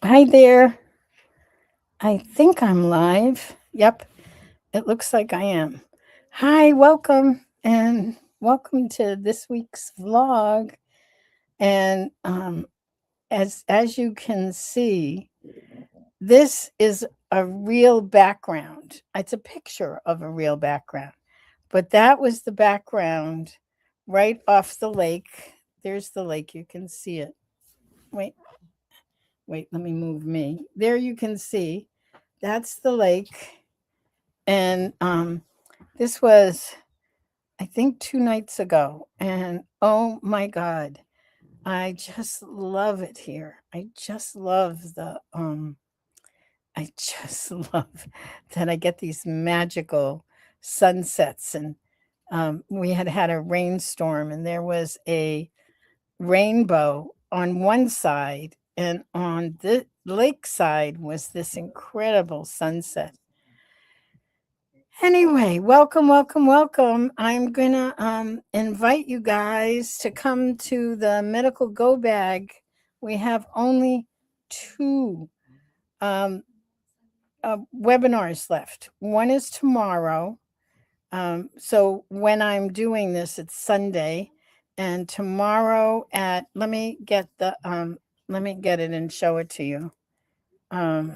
Hi there. I think I'm live. Yep, it looks like I am. Hi, welcome and welcome to this week's vlog. And as you can see, this is a real background. It's a picture of a real background. But that was the background right off the lake. There's the lake, you can see it. Wait, let me move me. There you can see. That's the lake. And this was, I think, 2 nights ago. And oh my God, I just love it here. I just love that I get these magical sunsets. And we had a rainstorm, and there was a rainbow on one side, and on the lake side was this incredible sunset. Anyway, welcome, welcome, welcome. I'm gonna invite you guys to come to the medical go bag. We have only two um, webinars left. One is tomorrow. So when I'm doing this, it's Sunday, and tomorrow at let me get it and show it to you. Um,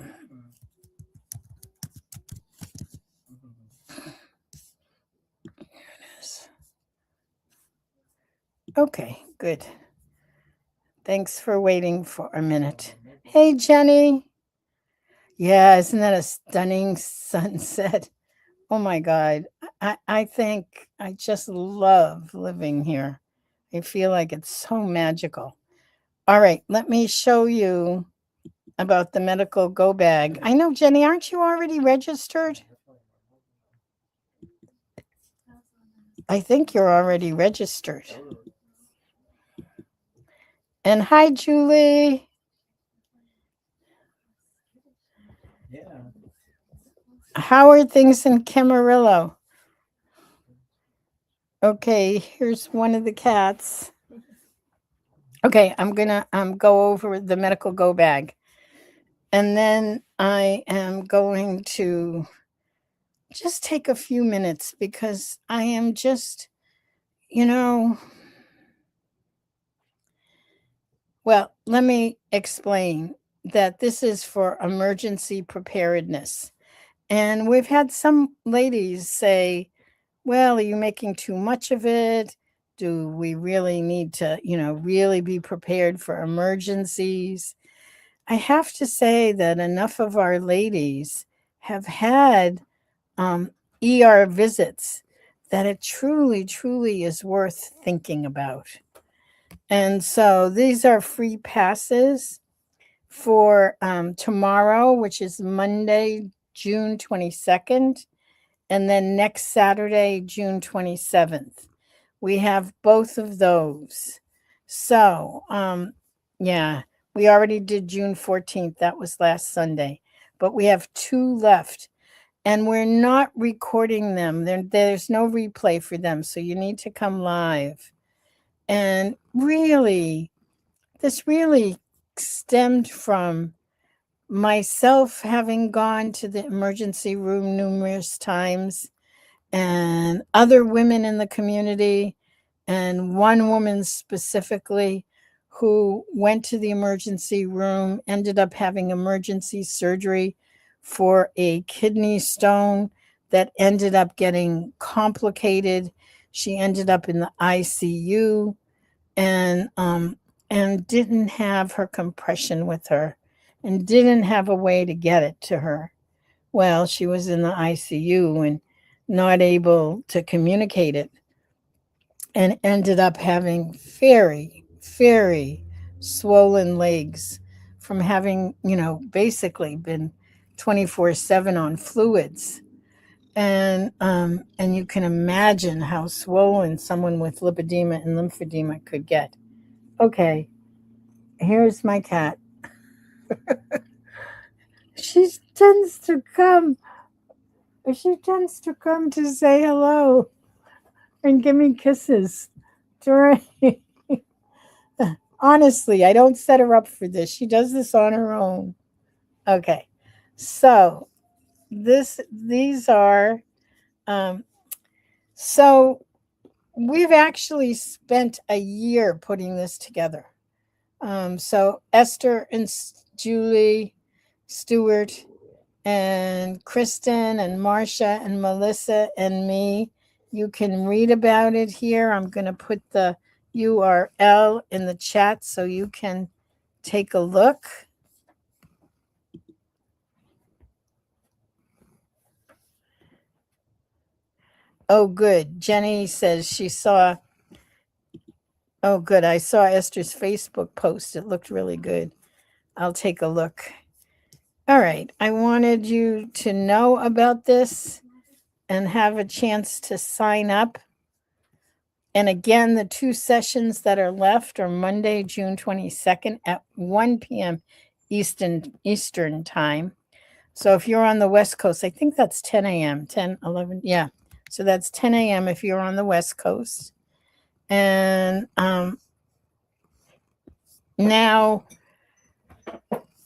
okay, good. Thanks for waiting for a minute. Hey, Jenny. Yeah, isn't that a stunning sunset? Oh my God. I think I just love living here. I feel like it's so magical. All right, let me show you about the medical go bag. I know, Jenny, aren't you already registered? I think you're already registered. And hi, Julie. How are things in Camarillo? Okay, here's one of the cats. Okay, I'm gonna go over the medical go bag, and then I am going to just take a few minutes because I am just, you know, well, let me explain that this is for emergency preparedness. And we've had some ladies say, well, are you making too much of it? Do we really need to, really be prepared for emergencies? I have to say that enough of our ladies have had um, ER visits that it truly, truly is worth thinking about. And so these are free passes for tomorrow, which is Monday, June 22nd, and then next Saturday, June 27th. We have both of those. So, yeah, we already did June 14th. That was last Sunday. But we have two left, and we're not recording them. There's no replay for them. So you need to come live. And really, this really stemmed from myself having gone to the emergency room numerous times, and other women in the community, and one woman specifically who went to the emergency room, ended up having emergency surgery for a kidney stone that ended up getting complicated. She ended up in the ICU, and didn't have her compression with her, and didn't have a way to get it to her. Well, she was in the ICU and not able to communicate it, and ended up having very, very swollen legs from having, basically been 24/7 on fluids. And you can imagine how swollen someone with lipedema and lymphedema could get. Okay, here's my cat. She tends to come. She tends to come to say hello and give me kisses. Honestly, I don't set her up for this. She does this on her own. Okay. So these are um so we've actually spent a year putting this together. So Esther and Julie Stewart and Kristen and Marcia and Melissa and me. You can read about it here. I'm going to put the URL in the chat so you can take a look. Oh, good. Jenny says she saw. Oh, good. I saw Esther's Facebook post. It looked really good. I'll take a look. All right. I wanted you to know about this and have a chance to sign up. And again, the 2 sessions that are left are Monday, June 22nd at 1 p.m. Eastern time. So if you're on the West Coast, I think that's 10 a.m., 10, 11. Yeah. So that's 10 a.m. if you're on the West Coast. And now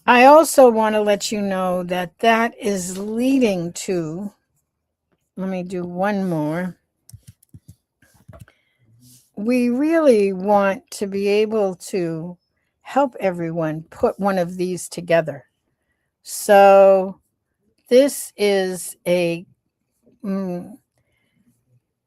I also want to let you know that that is leading to, let me do one more. We really want to be able to help everyone put one of these together. So this is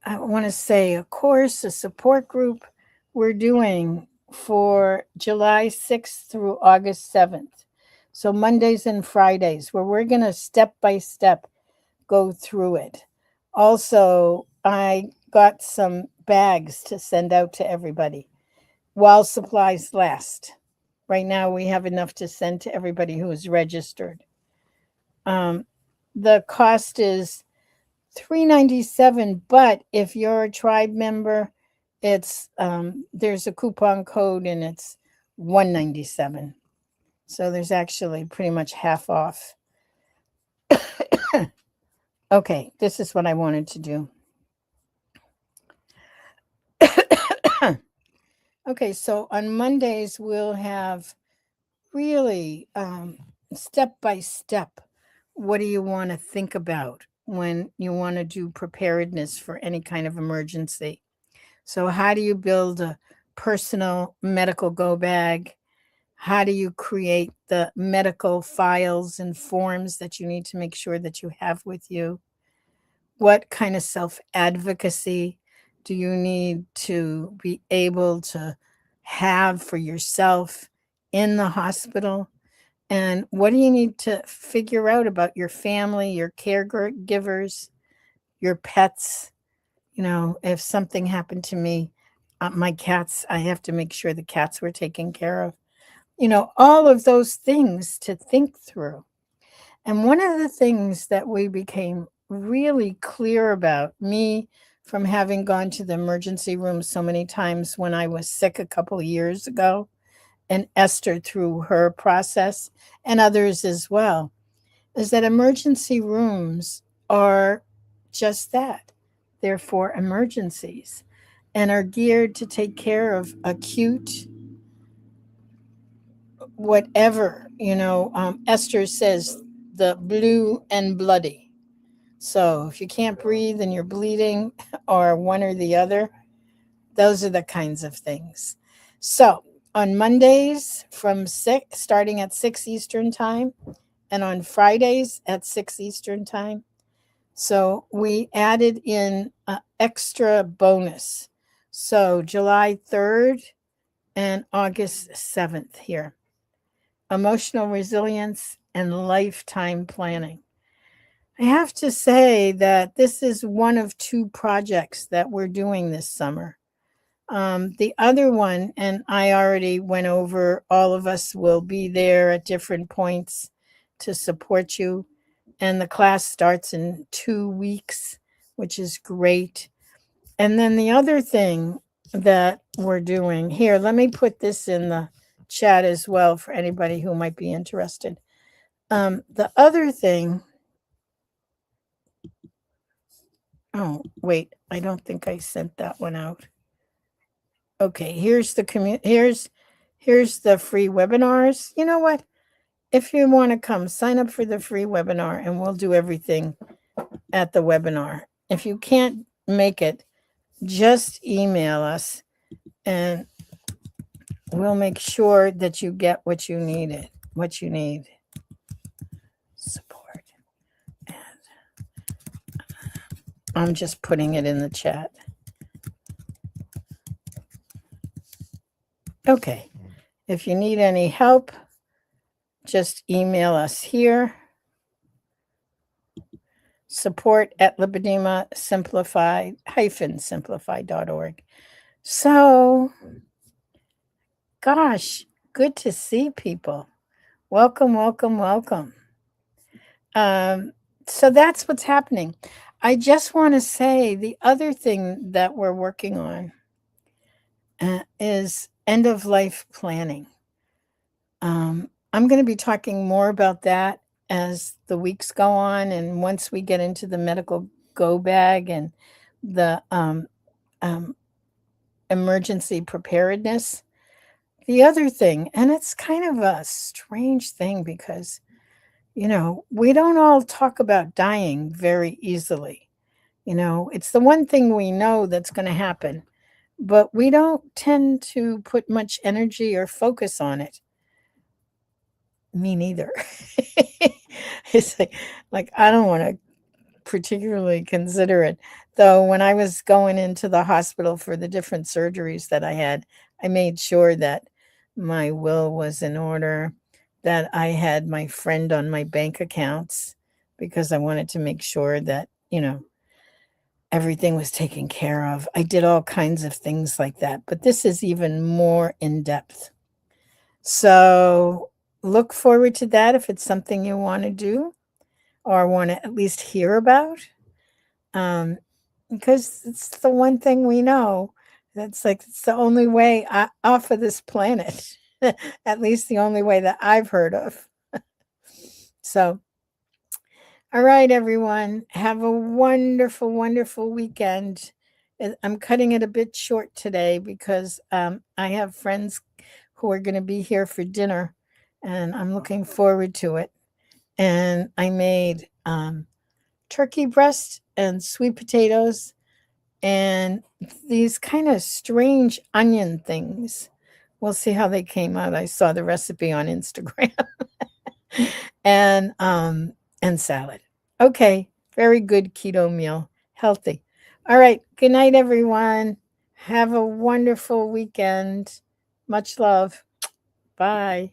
I want to say a course, a support group we're doing for July 6th through August 7th. So Mondays and Fridays, where we're going to step by step go through it. Also, I got some bags to send out to everybody while supplies last. Right now, we have enough to send to everybody who is registered. The cost is $3.97, but if you're a tribe member, it's there's a coupon code and it's $197. So there's actually pretty much half off. Okay, this is what I wanted to do. Okay, so on Mondays we'll have really step by step. What do you want to think about when you want to do preparedness for any kind of emergency? So, how do you build a personal medical go bag? How do you create the medical files and forms that you need to make sure that you have with you? What kind of self advocacy do you need to be able to have for yourself in the hospital? And what do you need to figure out about your family, your caregivers, your pets? You know, if something happened to me, my cats, I have to make sure the cats were taken care of. You know, all of those things to think through. And one of the things that we became really clear about, me from having gone to the emergency room so many times when I was sick a couple of years ago, and Esther through her process, and others as well, is that emergency rooms are just that. They're for emergencies and are geared to take care of acute whatever. Esther says the blue and bloody. So if you can't breathe and you're bleeding, or one or the other, those are the kinds of things. So on Mondays starting at 6 Eastern time, and on Fridays at 6 Eastern time. So we added in an extra bonus. So July 3rd and August 7th here. Emotional resilience and lifetime planning. I have to say that this is one of 2 projects that we're doing this summer. The other one, and I already went over, all of us will be there at different points to support you. And the class starts in 2 weeks, which is great. And then the other thing that we're doing here, let me put this in the chat as well for anybody who might be interested. The other thing, oh, wait, I don't think I sent that one out. Okay, here's the here's the free webinars. You know what? If you want to come, sign up for the free webinar and we'll do everything at the webinar. If you can't make it, just email us and we'll make sure that you get what you need. Support. And I'm just putting it in the chat. Okay. If you need any help, just email us here. Support at lipedema-simplified.org. So, gosh, good to see people. Welcome. So that's what's happening. I just want to say the other thing that we're working on is end of life planning. I'm going to be talking more about that as the weeks go on, and once we get into the medical go bag and the emergency preparedness. The other thing, and it's kind of a strange thing because, you know, we don't all talk about dying very easily. You know, it's the one thing we know that's going to happen, but we don't tend to put much energy or focus on it. Me neither. It's like I don't want to particularly consider it. Though when I was going into the hospital for the different surgeries that I had, I made sure that my will was in order, that I had my friend on my bank accounts because I wanted to make sure that, you know, everything was taken care of. I did all kinds of things like that, but this is even more in depth. So look forward to that if it's something you want to do or want to at least hear about. Because it's the one thing we know. That's like it's the only way off of this planet. At least the only way that I've heard of. So, all right, everyone. Have a wonderful weekend. I'm cutting it a bit short today because I have friends who are going to be here for dinner, and I'm looking forward to it. And I made turkey breast and sweet potatoes and these kind of strange onion things. We'll see how they came out. I saw the recipe on Instagram. And salad. Okay, very good keto meal. Healthy. All right, good night everyone. Have a wonderful weekend. Much love. Bye.